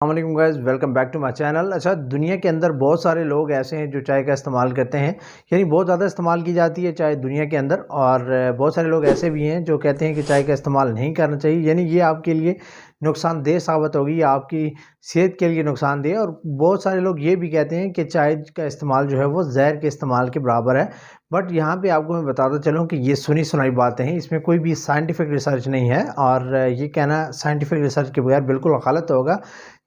अस्सलाम guys, welcome back to my channel. अच्छा, दुनिया के अंदर बहुत सारे लोग ऐसे हैं जो चाय का इस्तेमाल करते हैं, यानी बहुत ज़्यादा इस्तेमाल की जाती है चाय दुनिया के अंदर। और बहुत सारे लोग ऐसे भी हैं जो कहते हैं कि चाय का इस्तेमाल नहीं करना चाहिए, यानी ये आपके लिए नुकसानदेह साबित होगी या आपकी सेहत के लिए नुकसानदेह। और बहुत सारे लोग ये भी कहते हैं कि चाय का इस्तेमाल जो है वो जहर के इस्तेमाल के बराबर है। बट यहाँ पे आपको मैं बताता चलूँ कि ये सुनी सुनाई बातें हैं, इसमें कोई भी साइंटिफिक रिसर्च नहीं है और ये कहना साइंटिफिक रिसर्च के बगैर बिल्कुल गलत होगा।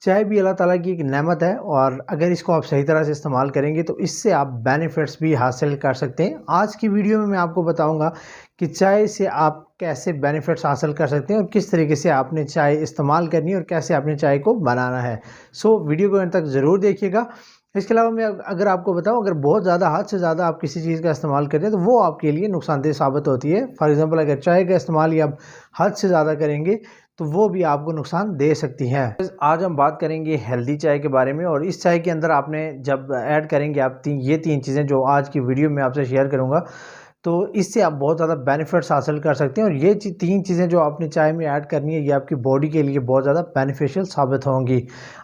चाय भी अल्लाह ताला की एक नेमत है और अगर इसको आप सही तरह से इस्तेमाल करेंगे तो इससे आप बेनिफिट्स भी हासिल कर सकते हैं। आज की वीडियो में मैं आपको बताऊंगा कि चाय से आप कैसे बेनिफिट्स हासिल कर सकते हैं और किस तरीके से आपने चाय इस्तेमाल करनी है और कैसे आपने चाय को बनाना है। सो वीडियो को अंत तक ज़रूर देखिएगा। इसके अलावा मैं अगर आपको बताऊं, अगर बहुत ज़्यादा हद से ज़्यादा आप किसी चीज़ का इस्तेमाल करें तो वो आपके लिए नुकसानदेह साबित होती है। फॉर एग्जांपल, अगर चाय का इस्तेमाल ही आप हद से ज़्यादा करेंगे तो वो भी आपको नुकसान दे सकती है। आज हम बात करेंगे हेल्दी चाय के बारे में और इस चाय के अंदर आपने जब ऐड करेंगे आप ये तीन चीज़ें जो आज की वीडियो में आपसे शेयर करूँगा, तो इससे आप बहुत ज़्यादा बेनिफिट्स हासिल कर सकते हैं। और ये तीन चीज़ें जो आपने चाय में ऐड करनी है ये आपकी बॉडी के लिए बहुत ज़्यादा बेनिफिशियल साबित होंगी।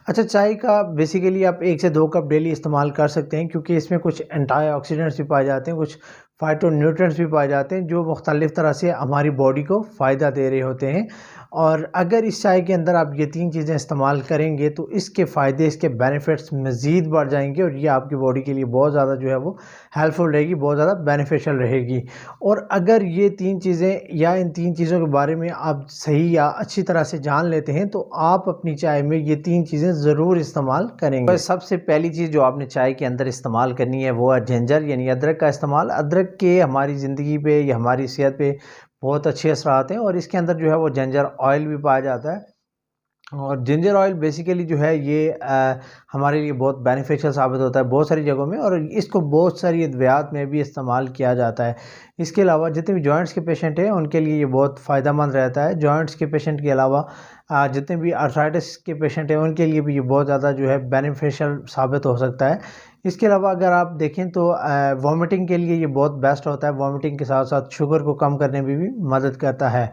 अच्छा, चाय का बेसिकली आप 1 से 2 कप डेली इस्तेमाल कर सकते हैं क्योंकि इसमें कुछ एंटीऑक्सीडेंट्स भी पाए जाते हैं, कुछ फाइटोन्यूट्रिएंट्स भी पाए जाते हैं जो मुख्तलिफ़ तरह से हमारी बॉडी को फ़ायदा दे रहे होते हैं। और अगर इस चाय के अंदर आप ये तीन चीज़ें इस्तेमाल करेंगे तो इसके फ़ायदे, इसके बेनिफिट्स मज़ीद बढ़ जाएंगे और ये आपकी बॉडी के लिए बहुत ज़्यादा जो है वो हेल्पफुल रहेगी, बहुत ज़्यादा बेनिफिशियल रहेगी। और अगर ये तीन चीज़ें या इन तीन चीज़ों के बारे में आप सही या अच्छी तरह से जान लेते हैं तो आप अपनी चाय में ये तीन चीज़ें ज़रूर इस्तेमाल करेंगे। तो सबसे पहली चीज़ जो आपने चाय के अंदर इस्तेमाल करनी है वो है जिंजर यानी अदरक का इस्तेमाल। अदरक के हमारी ज़िंदगी पे या हमारी सेहत पे बहुत अच्छे असर आते हैं और इसके अंदर जो है वो जिंजर ऑयल भी पाया जाता है। और जिंजर ऑयल बेसिकली जो है ये हमारे लिए बहुत बेनिफिशियल साबित होता है बहुत सारी जगहों में और इसको बहुत सारी अद्वियात में भी इस्तेमाल किया जाता है। इसके अलावा जितने भी जॉइंट्स के पेशेंट हैं उनके लिए ये बहुत फ़ायदेमंद रहता है। जॉइंट्स के पेशेंट के अलावा जितने भी आर्थराइटिस के पेशेंट हैं उनके लिए भी ये बहुत ज़्यादा जो है बेनिफिशियल साबित हो सकता है। इसके अलावा अगर आप देखें तो वॉमिटिंग के लिए ये बहुत बेस्ट होता है। वॉमिटिंग के साथ साथ शुगर को कम करने में भी मदद करता है।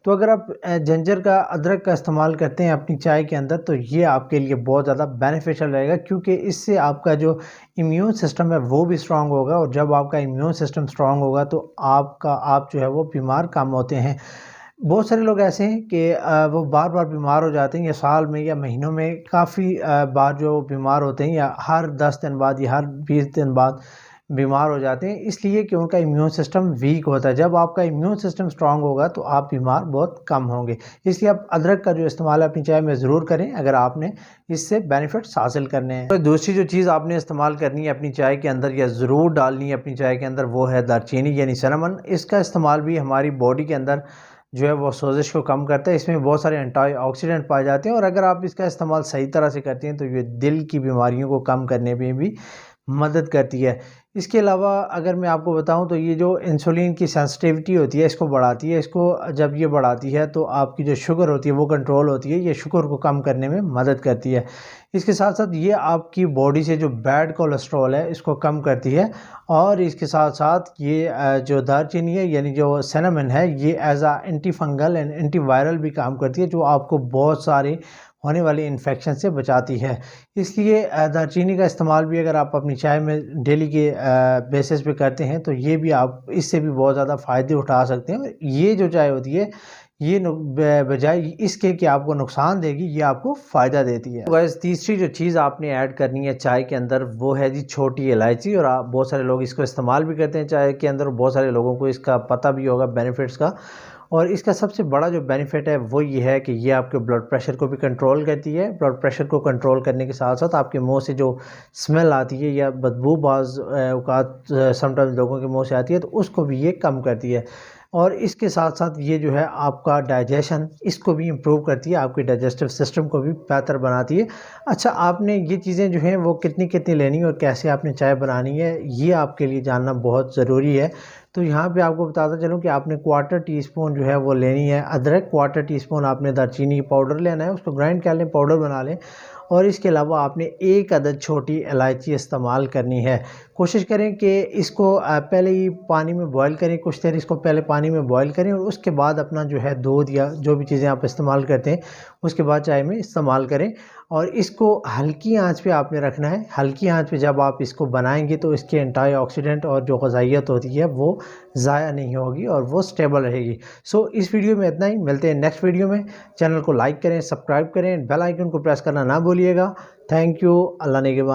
तो अगर आप जिंजर का, अदरक का इस्तेमाल करते हैं अपनी चाय के अंदर तो ये आपके लिए बहुत ज़्यादा बेनिफिशियल रहेगा क्योंकि इससे आपका जो इम्यून सिस्टम है वो भी स्ट्रांग होगा और जब आपका इम्यून सिस्टम स्ट्रांग होगा तो आप जो है वो बीमार कम होते हैं। बहुत सारे लोग ऐसे हैं कि वो बार बार बीमार हो जाते हैं या साल में या महीनों में काफ़ी बार जो बीमार होते हैं या हर 10 दिन बाद या हर 20 दिन बाद बीमार हो जाते हैं, इसलिए कि उनका इम्यून सिस्टम वीक होता है। जब आपका इम्यून सिस्टम स्ट्रांग होगा तो आप बीमार बहुत कम होंगे। इसलिए आप अदरक का जो इस्तेमाल अपनी चाय में ज़रूर करें अगर आपने इससे बेनिफिट्स हासिल करने हैं। तो दूसरी जो चीज़ आपने इस्तेमाल करनी है अपनी चाय के अंदर या ज़रूर डालनी है अपनी चाय के अंदर वो है दालचीनी यानी सिनेमन। इसका इस्तेमाल भी हमारी बॉडी के अंदर जो है वो सोजिश को कम करता है। इसमें बहुत सारे एंटीऑक्सीडेंट पाए जाते हैं और अगर आप इसका इस्तेमाल सही तरह से करते हैं तो ये दिल की बीमारियों को कम करने में भी मदद करती है। इसके अलावा अगर मैं आपको बताऊं तो ये जो इंसुलिन की सेंसिटिविटी होती है इसको बढ़ाती है। इसको जब ये बढ़ाती है तो आपकी जो शुगर होती है वो कंट्रोल होती है, ये शुगर को कम करने में मदद करती है। इसके साथ साथ ये आपकी बॉडी से जो बैड कोलेस्ट्रॉल है इसको कम करती है। और इसके साथ साथ ये जो दालचीनी है यानी जो सिनेमन है ये as a antifungal and antiviral भी काम करती है जो आपको बहुत सारे होने वाली इन्फेक्शन से बचाती है। इसलिए दालचीनी का इस्तेमाल भी अगर आप अपनी चाय में डेली के बेसिस पे करते हैं तो ये भी आप इससे भी बहुत ज़्यादा फ़ायदे उठा सकते हैं। और ये जो चाय होती है ये बजाय इसके कि आपको नुकसान देगी ये आपको फ़ायदा देती है। तो गाइस, तीसरी जो चीज़ आपने ऐड करनी है चाय के अंदर वो है जी छोटी इलायची। और आप बहुत सारे लोग इसको इस्तेमाल भी करते हैं चाय के अंदर, बहुत सारे लोगों को इसका पता भी होगा बेनिफिट्स का। और इसका सबसे बड़ा जो बेनिफिट है वो ये है कि ये आपके ब्लड प्रेशर को भी कंट्रोल करती है। ब्लड प्रेशर को कंट्रोल करने के साथ साथ आपके मुंह से जो स्मेल आती है या बदबू बाज़ औक़ात समटाइम्स लोगों के मुंह से आती है तो उसको भी ये कम करती है। और इसके साथ साथ ये जो है आपका डाइजेशन इसको भी इम्प्रूव करती है, आपके डाइजेस्टिव सिस्टम को भी बेहतर बनाती है। अच्छा, आपने ये चीज़ें जो हैं वो कितनी कितनी लेनी है और कैसे आपने चाय बनानी है ये आपके लिए जानना बहुत ज़रूरी है। तो यहाँ पे आपको बताता चलूँ कि आपने 1/4 टीस्पून जो है वो लेनी है अदरक, 1/4 टीस्पून आपने दालचीनी पाउडर लेना है, उसको ग्राइंड कर लें, पाउडर बना लें। और इसके अलावा आपने 1 अदद छोटी इलायची इस्तेमाल करनी है। कोशिश करें कि इसको पहले ही पानी में बॉयल करें, कुछ देर इसको पहले पानी में बॉयल करें और उसके बाद अपना जो है दूध या जो भी चीज़ें आप इस्तेमाल करते हैं उसके बाद चाय में इस्तेमाल करें। और इसको हल्की आंच पे आपने रखना है। हल्की आंच पे जब आप इसको बनाएंगे तो इसके एंटीऑक्सीडेंट और जो ग़िज़ाइयत होती है वो ज़ाया नहीं होगी और वो स्टेबल रहेगी। सो इस वीडियो में इतना ही, मिलते हैं नेक्स्ट वीडियो में। चैनल को लाइक करें, सब्सक्राइब करें, बेल आइकन को प्रेस करना ना भूलिएगा। Thank you. अल्लाह नेगेबान।